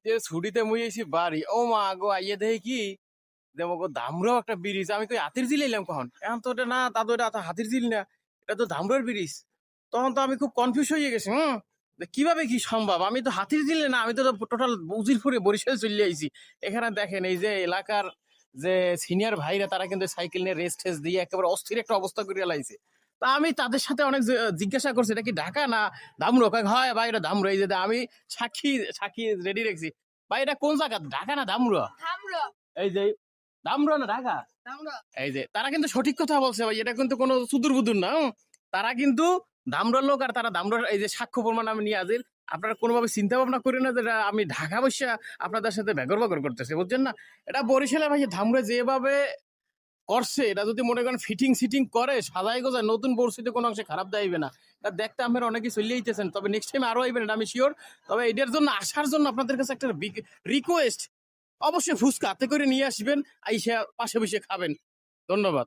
যে ছুটিতে মুই এসি বাড়ি ও মা গো আইয়ে দেখি কি যেমন ধামরাও একটা ব্রিজ আমি কই হাতির ঝিল এলাম কখন এখন তো এটা না দাদু এটা তো হাতির ঝিল না এটা তো ধামরার ব্রিজ তখন তো আমি খুব কনফিউজ হয়ে গেছি যে কিভাবে কি সম্ভব আমি তো হাতির ঝিলে না আমি তো টোটাল উজিরপুরে বরিশাল চলে আইছি এখানে দেখেন এই যে এলাকার যে সিনিয়র ভাইরা তারা কিন্তু সাইকেল নিয়ে রেস টেস দিয়ে একেবারে অস্থির একটা অবস্থা করে লাইছে তা আমি তাদের সাথে অনেক জিজ্ঞাসা করছি এটা কি ঢাকা না ধামরো কয় হয় ভাই এটা ধামরো এই যে আমি সাক্ষী সাক্ষী রেডি রাখছি ভাই এটা কোন জায়গা ঢাকা না ধামরো এই যে ধামরো না ঢাকা এই যে তারা কিন্তু সঠিক কথা বলছে ভাই এটা কিন্তু কোনো সুদূর বুদুর না তারা কিন্তু ধামরার লোক আর তারা ধামরার এই যে সাক্ষ্য প্রমাণ আমি নিয়ে হাজির আপনারা কোনোভাবে চিন্তা ভাবনা করি না যে এটা আমি ঢাকা বসে আপনাদের সাথে বেগর বাগর করতেছি বুঝছেন না এটা বরিশালে ভাই ধামরা যেভাবে করছে এটা যদি মনে করেন ফিটিং সিটিং করে সাজাই গোজায় নতুন পরিস্থিতি কোনো অংশে খারাপ দেখাইবে না এটা দেখতে আপনারা অনেকেই চলে যেতেছেন তবে নেক্সট টাইম আরো আইবেন এটা আমি শিওর তবে এটার জন্য আসার জন্য আপনাদের কাছে একটা রিকোয়েস্ট অবশ্যই ফুচকা হাতে করে নিয়ে আসবেন আইসা পাশে বসে খাবেন ধন্যবাদ